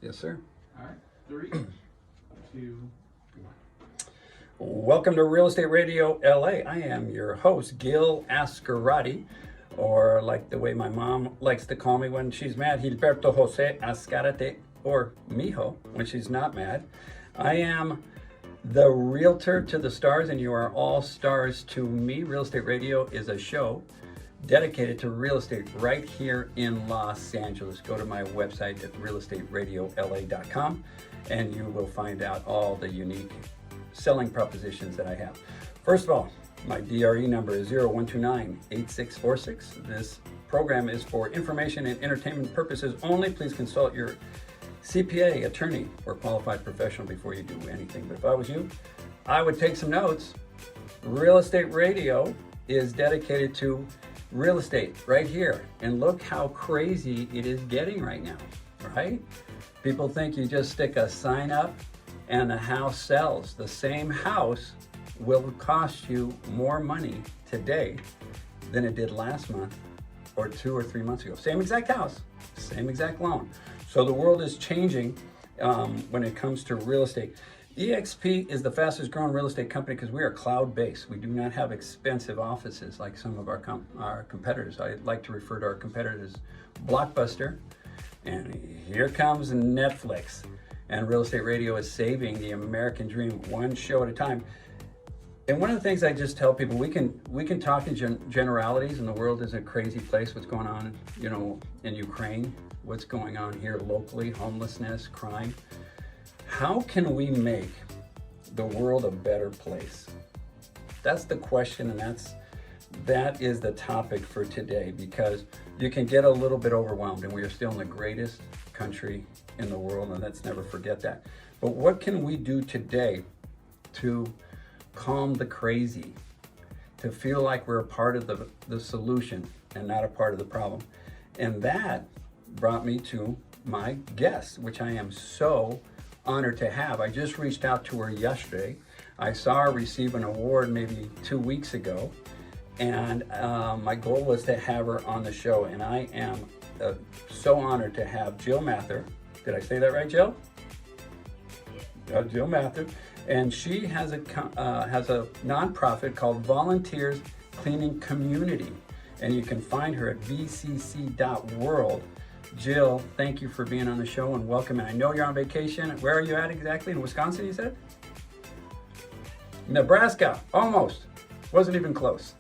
Yes, sir. All right, 3, 2, 1. Welcome to Real Estate Radio LA. I am your host, Gil.Azcarate, or like the way my mom likes to call me when she's mad, Gilberto Jose Azcarate, or Mijo when she's not mad. I am the realtor to the stars, and you are all stars to me. Real Estate Radio is a show dedicated to real estate right here in Los Angeles. Go to my website at realestateradio.la.com and you will find out all the unique selling propositions that I have. First of all, my DRE number is 0129-8646. This program is for information and entertainment purposes only. Please consult your CPA, attorney, or qualified professional before you do anything. But if I was you, I would take some notes. Real Estate Radio is dedicated to real estate right here. And look how crazy it is getting right now, right? People think you just stick a sign up and the house sells. The same house will cost you more money today than it did last month or 2 or 3 months ago. Same exact house, same exact loan. So the world is changing when it comes to real estate. EXP is the fastest growing real estate company because we are cloud-based. We do not have expensive offices like some of our competitors. I like to refer to our competitors as Blockbuster. And here comes Netflix. And Real Estate Radio is saving the American dream one show at a time. And one of the things I just tell people, we can talk in generalities, and the world is a crazy place. What's going on, in Ukraine? What's going on here locally? Homelessness, crime. How can we make the world a better place? That's the question, and that is the topic for today, because you can get a little bit overwhelmed, and we are still in the greatest country in the world, and let's never forget that. But what can we do today to calm the crazy, to feel like we're a part of the solution and not a part of the problem? And that brought me to my guest, which I am so honored to have. I just reached out to her yesterday. I saw her receive an award maybe 2 weeks ago, and my goal was to have her on the show, and I am so honored to have Jill Mather. Did I say that right, Jill? Jill Mather, and she has a nonprofit called Volunteers Cleaning Community, and you can find her at vcc.world. Jill, thank you for being on the show and welcome. And I know you're on vacation. Where are you at exactly? In Wisconsin, you said? Nebraska, almost. Wasn't even close.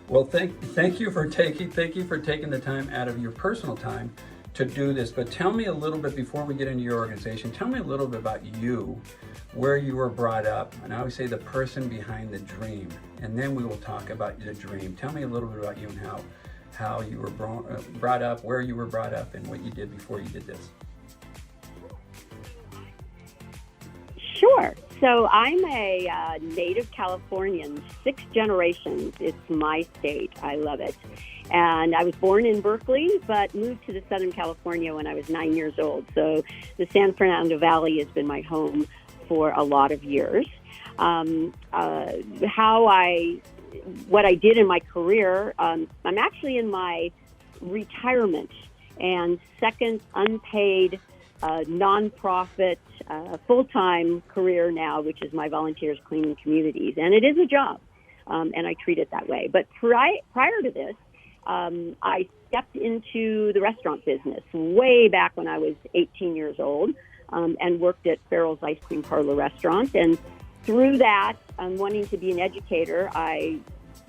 Well, thank you for taking the time out of your personal time to do this. But tell me a little bit before we get into your organization. Tell me a little bit about you, where you were brought up. And I always say the person behind the dream. And then we will talk about the dream. Tell me a little bit about you and how you were brought up, where you were brought up, and what you did before you did this. Sure. So I'm a native Californian, 6 generations. It's my state. I love it. And I was born in Berkeley, but moved to the Southern California when I was 9 years old. So the San Fernando Valley has been my home for a lot of years. What I did in my career, I'm actually in my retirement and second unpaid nonprofit full-time career now, which is my Volunteers Cleaning Communities. And it is a job, and I treat it that way. But prior to this, I stepped into the restaurant business way back when I was 18 years old, and worked at Farrell's Ice Cream Parlor restaurant. And through that, wanting to be an educator, I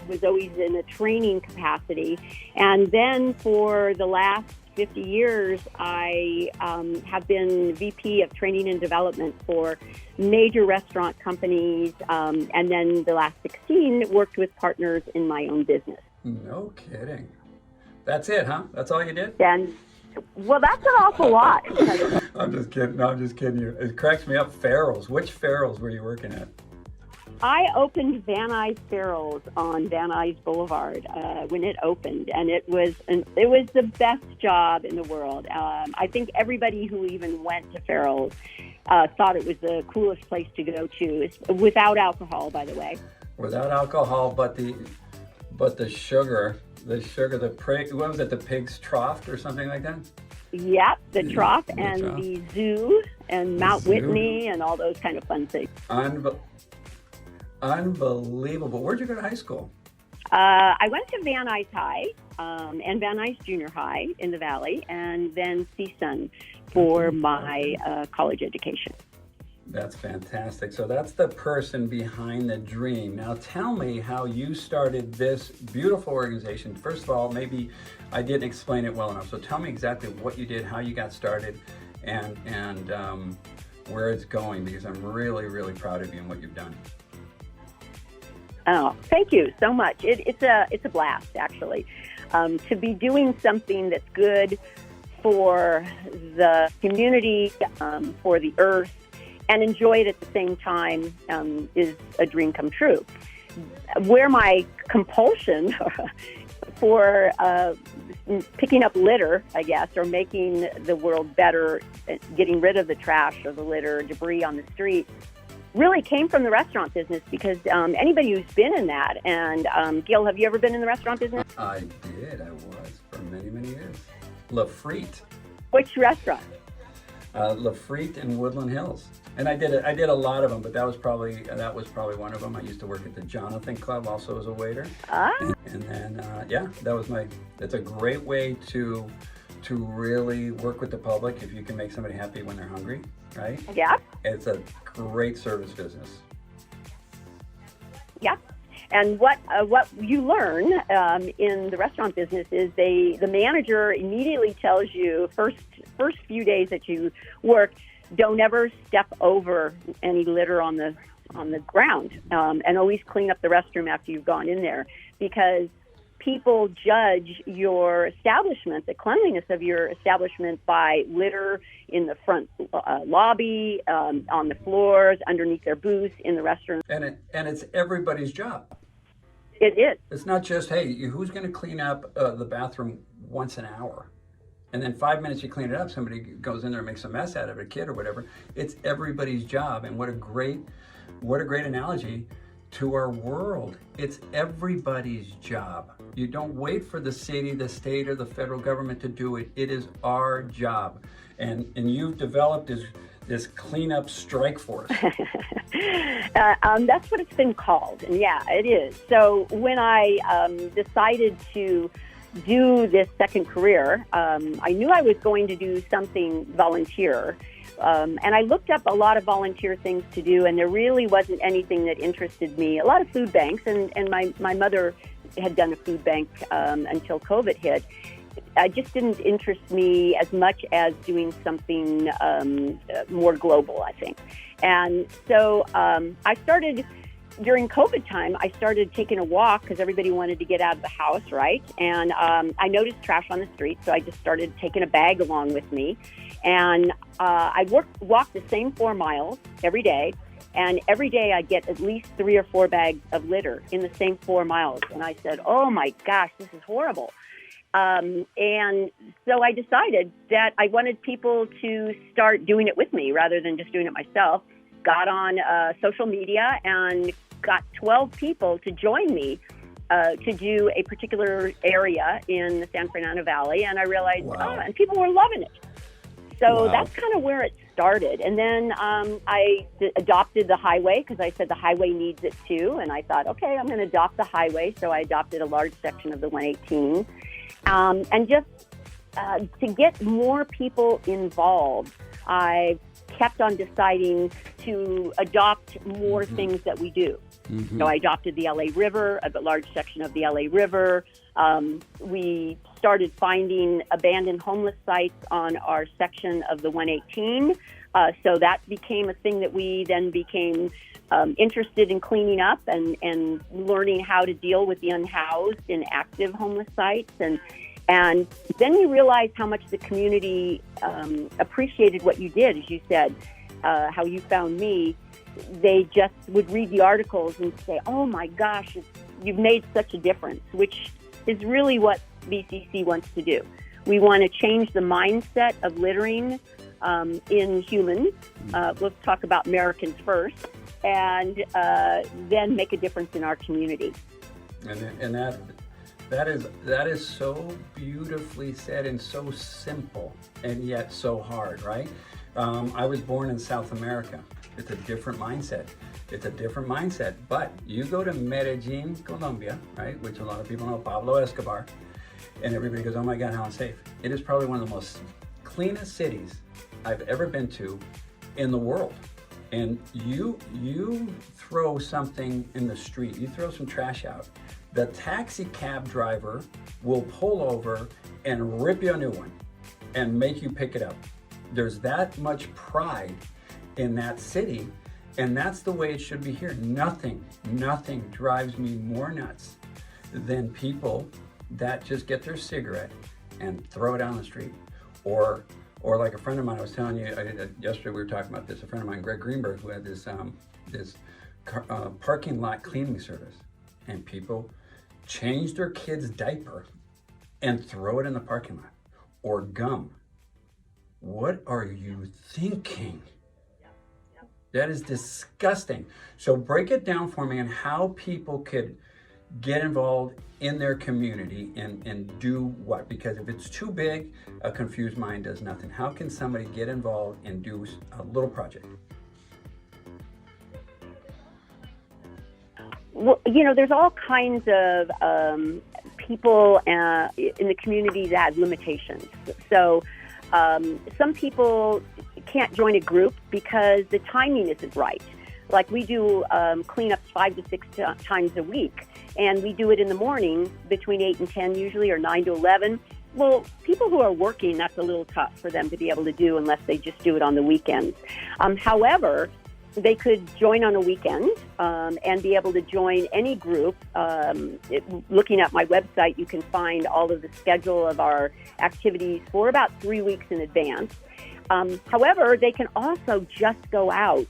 was always in a training capacity. And then for the last 50 years, I have been VP of Training and Development for major restaurant companies. And then the last 16 worked with partners in my own business. No kidding. That's it, huh? That's all you did? And well, that's an awful lot. I'm just kidding. No, I'm just kidding you. It cracks me up. Farrell's. Which Farrell's were you working at? I opened Van Nuys Farrell's on Van Nuys Boulevard when it opened, and it was the best job in the world. I think everybody who even went to Farrell's thought it was the coolest place to go to, without alcohol, by the way. Without alcohol, but the sugar, what was it, the pig's trough or something like that? Yep, the Trough and Trough. the Zoo and Mount Zoo. Whitney and all those kind of fun things. Unbelievable. Where'd you go to high school? I went to Van Nuys High and Van Nuys Junior High in the Valley, and then CSUN for my college education. That's fantastic. So that's the person behind the dream. Now tell me how you started this beautiful organization. First of all, maybe I didn't explain it well enough. So tell me exactly what you did, how you got started, and where it's going, because I'm really, really proud of you and what you've done. Oh, thank you so much. It's a blast, actually, to be doing something that's good for the community, for the earth, and enjoy it at the same time is a dream come true. Where my compulsion for picking up litter, I guess, or making the world better, getting rid of the trash or the litter, debris on the street, really came from the restaurant business, because anybody who's been in that, and Gil, have you ever been in the restaurant business? I did. I was for many, many years. Lafrite. Which restaurant? Lafrite in Woodland Hills. And I did a lot of them, but that was probably one of them. I used to work at the Jonathan Club also as a waiter. Ah. And then that's a great way to really work with the public if you can make somebody happy when they're hungry, right? Yeah. It's a great service business. Yeah. And what you learn in the restaurant business is the manager immediately tells you first few days that you work, don't ever step over any litter on the ground, and always clean up the restroom after you've gone in there, because people judge your establishment, the cleanliness of your establishment, by litter in the front lobby, on the floors, underneath their booths, in the restroom. And it's everybody's job. It is. It's not just, hey, who's going to clean up the bathroom once an hour? And then 5 minutes you clean it up, somebody goes in there and makes a mess out of it, a kid or whatever. It's everybody's job. And what a great analogy to our world. It's everybody's job. You don't wait for the city, the state, or the federal government to do it. It is our job. And you've developed this cleanup strike force. That's what it's been called. And yeah, it is. So when I decided to do this second career, I knew I was going to do something volunteer. And I looked up a lot of volunteer things to do, and there really wasn't anything that interested me. A lot of food banks, and my mother had done a food bank until COVID hit. It just didn't interest me as much as doing something more global, I think. And so I started, during COVID time, I started taking a walk because everybody wanted to get out of the house, right? And I noticed trash on the street, so I just started taking a bag along with me. And I walk the same 4 miles every day. And every day I get at least 3 or 4 bags of litter in the same 4 miles. And I said, oh my gosh, this is horrible. And so I decided that I wanted people to start doing it with me rather than just doing it myself. Got on social media and got 12 people to join me to do a particular area in the San Fernando Valley. And I realized, and people were loving it. So that's kind of where it started. And then I adopted the highway because I said the highway needs it too. And I thought, okay, I'm going to adopt the highway. So I adopted a large section of the 118. And just to get more people involved, I kept on deciding to adopt more things that we do. Mm-hmm. So I adopted the LA River, a large section of the LA River. We started finding abandoned homeless sites on our section of the 118. So that became a thing that we then became interested in cleaning up and learning how to deal with the unhoused and active homeless sites. And then you realized how much the community appreciated what you did, as you said, how you found me. They just would read the articles and say, oh my gosh, you've made such a difference, which is really what BCC wants to do. We want to change the mindset of littering in humans. Let's talk about Americans first, and then make a difference in our community. And That is so beautifully said and so simple and yet so hard, right? I was born in South America. It's a different mindset. But you go to Medellin, Colombia, right, which a lot of people know, Pablo Escobar, and everybody goes, oh my God, how unsafe. It is probably one of the most cleanest cities I've ever been to in the world. And you throw something in the street, you throw some trash out, the taxi cab driver will pull over and rip you a new one and make you pick it up. There's that much pride in that city, and that's the way it should be here. Nothing drives me more nuts than people that just get their cigarette and throw it down the street. Or like a friend of mine, I was telling you, yesterday we were talking about this, a friend of mine, Greg Greenberg, who had this parking lot cleaning service, and people change their kid's diaper and throw it in the parking lot, or gum. What are you thinking? That is disgusting. So break it down for me on how people could get involved in their community and do what? Because if it's too big, a confused mind does nothing. How can somebody get involved and do a little project? Well, there's all kinds of people in the community that have limitations. So some people can't join a group because the timing isn't right. Like we do cleanups 5 to 6 times a week, and we do it in the morning between 8 and 10 usually, or 9 to 11. Well, people who are working, that's a little tough for them to be able to do unless they just do it on the weekends. However, they could join on a weekend and be able to join any group. Looking at my website, you can find all of the schedule of our activities for about 3 weeks in advance. However, they can also just go out,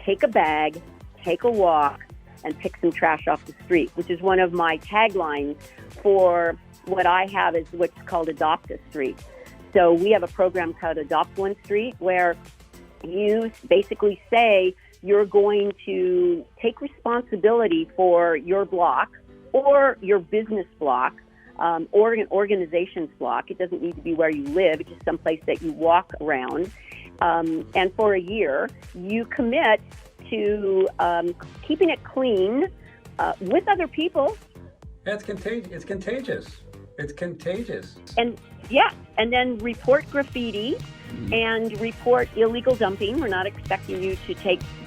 take a bag, take a walk, and pick some trash off the street, which is one of my taglines for what I have is what's called Adopt a Street. So we have a program called Adopt One Street where you basically say you're going to take responsibility for your block or your business block or an organization's block. It doesn't need to be where you live. It's just someplace that you walk around. And for a year, you commit to keeping it clean with other people. It's contagious. It's contagious. And then report graffiti and report illegal dumping. We're not expecting you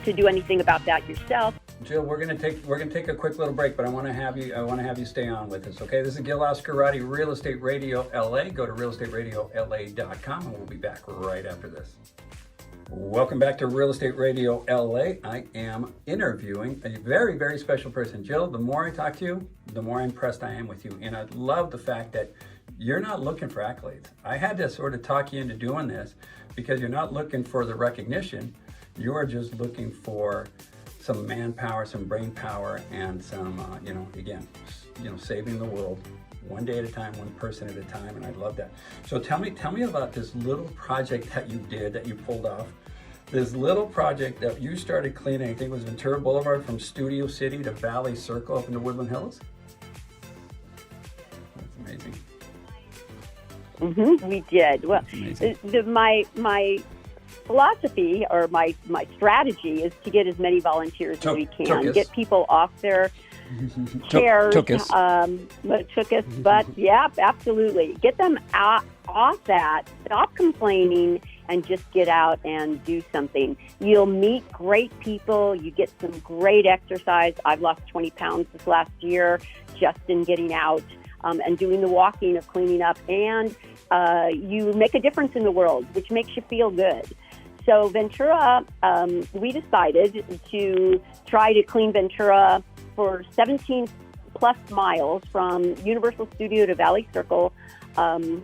to do anything about that yourself. Jill, we're gonna take a quick little break, but I want to have you stay on with us. Okay, this is Gil.Azcarate, Real Estate Radio LA. Go to realestateradio.la.com, and we'll be back right after this. Welcome back to Real Estate Radio LA. I am interviewing a very, very special person. Jill, the more I talk to you, the more impressed I am with you. And I love the fact that you're not looking for accolades. I had to sort of talk you into doing this because you're not looking for the recognition. You are just looking for some manpower, some brain power, and some, saving the world one day at a time, one person at a time, and I love that. So tell me about this little project that you did, that you pulled off. This little project that you started cleaning, I think it was Ventura Boulevard from Studio City to Valley Circle up in the Woodland Hills. That's amazing. We did. Well, my philosophy or my strategy is to get as many volunteers as we can. Get people off their chairs. Took us. But yeah, absolutely. Get them off that. Stop complaining and just get out and do something. You'll meet great people. You get some great exercise. I've lost 20 pounds this last year just in getting out and doing the walking of cleaning up. And you make a difference in the world, which makes you feel good. So Ventura, we decided to try to clean Ventura for 17 plus miles from Universal Studio to Valley Circle in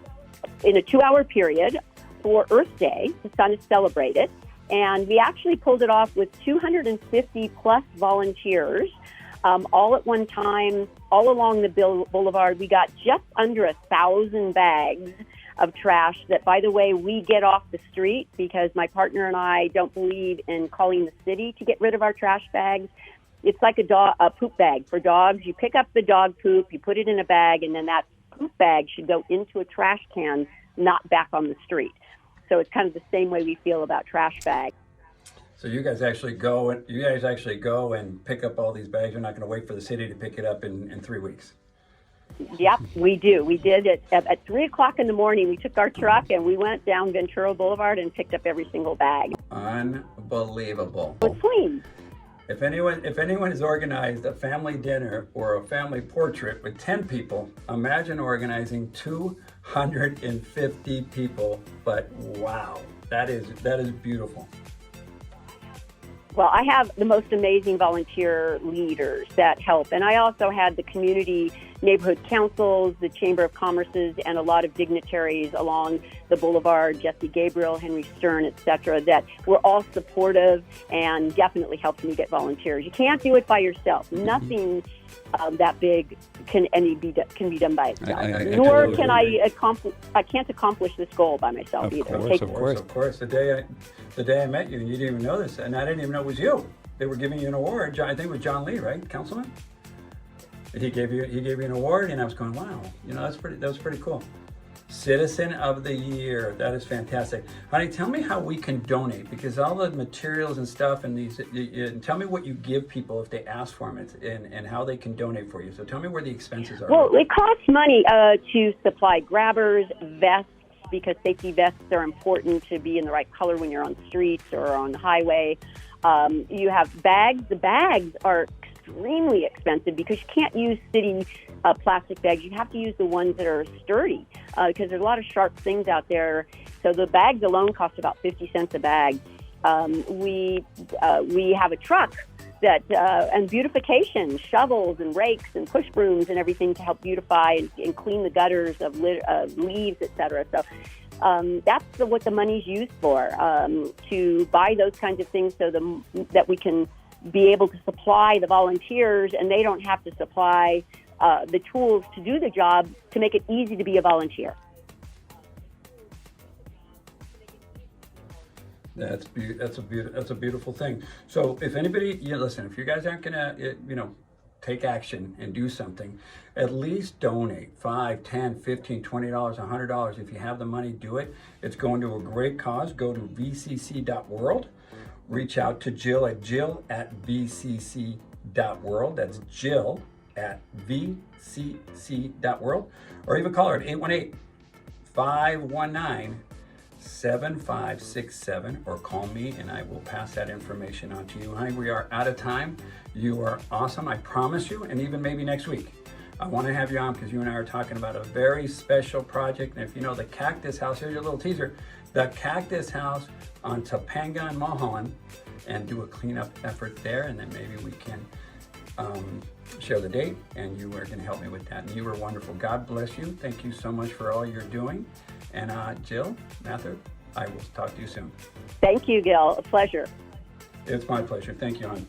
a 2-hour period for Earth Day to kind of celebrate it. And we actually pulled it off with 250 plus volunteers all at one time, all along the boulevard. We got just under 1,000 bags of trash that, by the way, we get off the street because my partner and I don't believe in calling the city to get rid of our trash bags. it's like a poop bag for dogs. You pick up the dog poop, you put it in a bag, and then that poop bag should go into a trash can, not back on the street. So it's kind of the same way we feel about trash bags. So you guys actually go and pick up all these bags. You're not going to wait for the city to pick it up in 3 weeks. Yep, we do. We did it at 3 o'clock in the morning. We took our truck and we went down Ventura Boulevard and picked up every single bag. Unbelievable. It's clean. If anyone has organized a family dinner or a family portrait with 10 people, imagine organizing 250 people. But wow, that is beautiful. Well, I have the most amazing volunteer leaders that help. And I also had the community neighborhood councils, the Chamber of Commerce's, and a lot of dignitaries along the boulevard, Jesse Gabriel, Henry Stern, et cetera, that were all supportive and definitely helped me get volunteers. You can't do it by yourself. Nothing that big can be done by itself. Nor totally can agree. I can't accomplish this goal by myself either. Of course. The day I met you, and you didn't even know this, and I didn't even know it was you. They were giving you an award. I think it was John Lee, right, Councilman? He gave you an award, and I was going, wow, that was pretty cool. Citizen of the Year. That is fantastic. Honey, tell me how we can donate, because all the materials and stuff and tell me what you give people if they ask for them and how they can donate for you. So tell me where the expenses are. Well, it costs money to supply grabbers, vests, because safety vests are important to be in the right color when you're on streets or on the highway. You have bags. The bags are extremely expensive because you can't use city plastic bags. You have to use the ones that are sturdy because there's a lot of sharp things out there. So the bags alone cost about 50 cents a bag. We have a truck that and beautification, shovels and rakes and push brooms and everything to help beautify and clean the gutters of leaves, etc. So that's what the money's used for, to buy those kinds of things so that we can be able to supply the volunteers and they don't have to supply the tools to do the job to make it easy to be a volunteer. That's a beautiful thing. So if anybody, listen, if you guys aren't gonna, take action and do something, at least donate $5, $10, $15, $20, $100. If you have the money, do it. It's going to a great cause. Go to vcc.world. Reach out to Jill at vcc.world. That's Jill at vcc.world. Or even call her at 818-519-7567, or call me and I will pass that information on to you. Honey, we are out of time. You are awesome, I promise you, and even maybe next week. I want to have you on because you and I are talking about a very special project. And if you know the Cactus House, here's your little teaser. The Cactus House on Topanga and Mulholland, and do a cleanup effort there, and then maybe we can share the date, and you are going to help me with that. And you were wonderful. God bless you. Thank you so much for all you're doing. And Jill, Mather, I will talk to you soon. Thank you, Gil. A pleasure. It's my pleasure. Thank you, hon.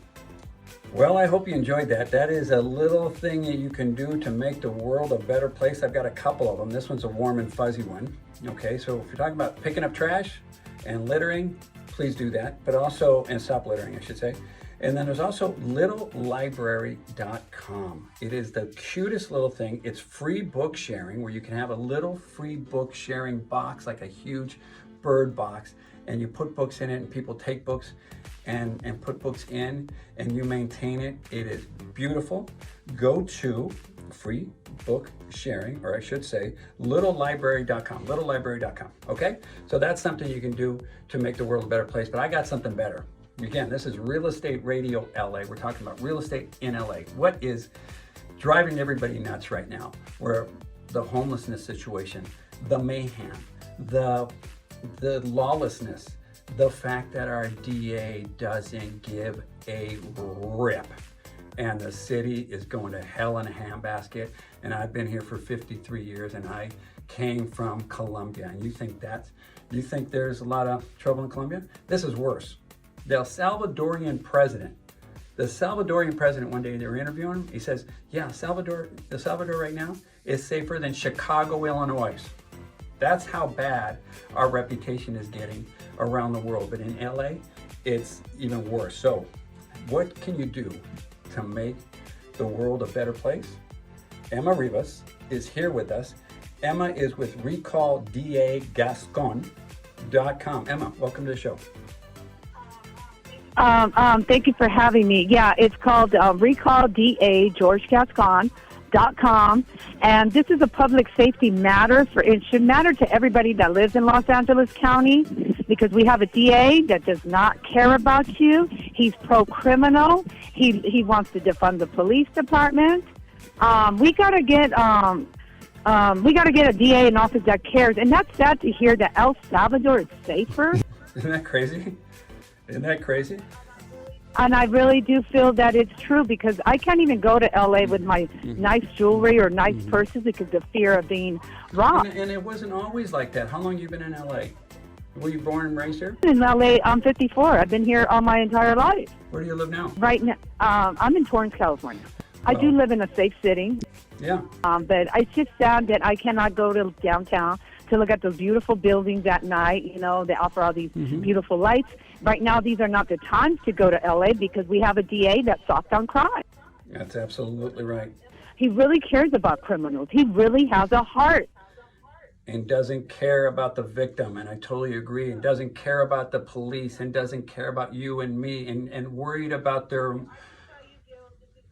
Well, I hope you enjoyed that. That is a little thing that you can do to make the world a better place. I've got a couple of them. This one's a warm and fuzzy one. Okay, so if you're talking about picking up trash and littering, please do that. But also, and stop littering, I should say. And then there's also littlelibrary.com. It is the cutest little thing. It's free book sharing, where you can have a little free book sharing box, like a huge bird box, and you put books in it, and people take books and put books in, and you maintain it. It is beautiful. Go to free book sharing, or I should say, littlelibrary.com, okay? So that's something you can do to make the world a better place. But I got something better. Again, this is Real Estate Radio LA. We're talking about real estate in LA. What is driving everybody nuts right now? Where the homelessness situation, the mayhem, the lawlessness, the fact that our DA doesn't give a rip, and the city is going to hell in a handbasket. And I've been here for 53 years, and I came from Colombia. And you think there's a lot of trouble in Colombia? This is worse. The Salvadorian president one day, they were interviewing him. He says, yeah, El Salvador right now is safer than Chicago, Illinois. That's how bad our reputation is getting around the world. But in LA, it's even worse. So what can you do to make the world a better place? Emma Rivas is here with us. Emma is with RecallDAGascon.com. Emma, welcome to the show. Thank you for having me. Yeah, it's called RecallDAGeorgeGascon.com, and this is a public safety matter. It should matter to everybody that lives in Los Angeles County, because we have a DA that does not care about you. He's pro-criminal. He wants to defund the police department. We gotta get a DA in office that cares, and that's sad to hear that El Salvador is safer. Isn't that crazy? Isn't that crazy? And I really do feel that it's true, because I can't even go to LA with my nice jewelry or nice purses because of fear of being robbed. And it wasn't always like that. How long have you been in LA? Were you born and raised here? In LA, I'm 54. I've been here all my entire life. Where do you live now? Right now, I'm in Torrance, California. I do live in a safe city. Yeah. But it's just sad that I cannot go to downtown to look at those beautiful buildings at night. You know, they offer all these beautiful lights. Right now, these are not the times to go to LA, because we have a DA that's soft on crime. That's absolutely right. He really cares about criminals. He really has a heart. And doesn't care about the victim, and I totally agree, and doesn't care about the police, and doesn't care about you and me, and worried about their...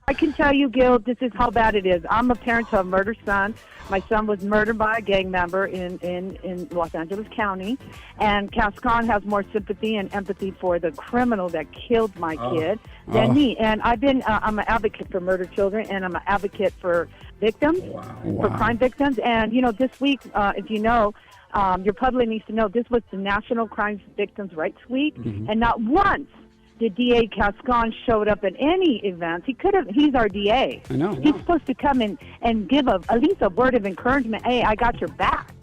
I can tell you, Gil, this is how bad it is. I'm a parent to a murdered son. My son was murdered by a gang member in Los Angeles County, and Gascon has more sympathy and empathy for the criminal that killed my kid than me. And I'm an advocate for murdered children, and I'm an advocate for victims, for crime victims. And, you know, this week, if you know, your public needs to know, this was the National Crime Victims' Rights Week, and not once the DA Gascon showed up at any events. He's our DA. I know. He's supposed to come in and give at least a word of encouragement. Hey, I got your back.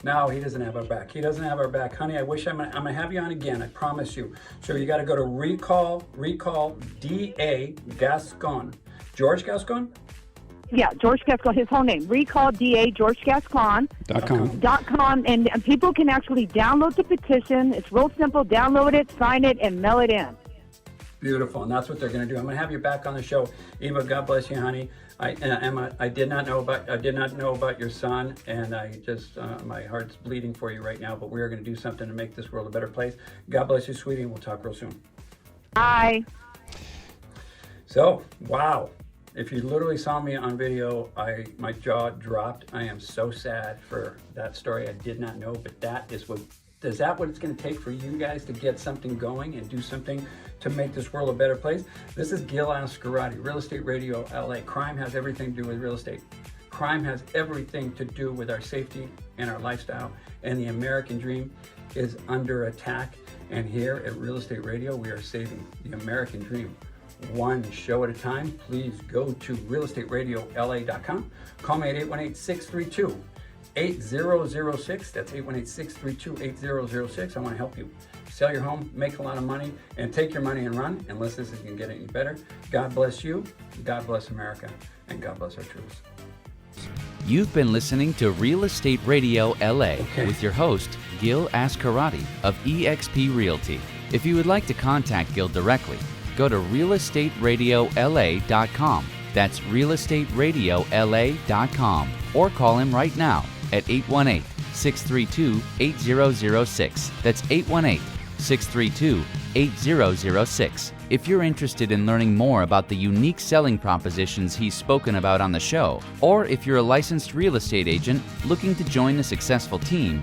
No, he doesn't have our back. He doesn't have our back. Honey, I wish I'm gonna have you on again. I promise you. So you got to go to Recall DA Gascon. George Gascon? Yeah, George Gascon, his whole name. RecallDAGeorgeGascon.com. And people can actually download the petition. It's real simple. Download it, sign it, and mail it in. Beautiful, and that's what they're going to do. I'm going to have you back on the show, Eva. God bless you, honey. Emma, I did not know about your son, and I just my heart's bleeding for you right now. But we are going to do something to make this world a better place. God bless you, sweetie, and we'll talk real soon. Bye. So, wow. If you literally saw me on video, my jaw dropped. I am so sad for that story. I did not know, but is that what it's going to take for you guys to get something going and do something to make this world a better place? This is Gil.Azcarate, Real Estate Radio LA. Crime has everything to do with real estate. Crime has everything to do with our safety and our lifestyle. And the American dream is under attack. And here at Real Estate Radio, we are saving the American dream one show at a time. Please go to realestateradiola.com. Call me at 818-632-8006. That's 818-632-8006. I want to help you sell your home, make a lot of money, and take your money and run, unless this can get any better. God bless you, God bless America, and God bless our troops. You've been listening to Real Estate Radio LA with your host, Gil.Azcarate of eXp Realty. If you would like to contact Gil directly, go to realestateradiola.com. That's realestateradiola.com, or call him right now at 818-632-8006. That's 818-632-8006. If you're interested in learning more about the unique selling propositions he's spoken about on the show, or if you're a licensed real estate agent looking to join a successful team,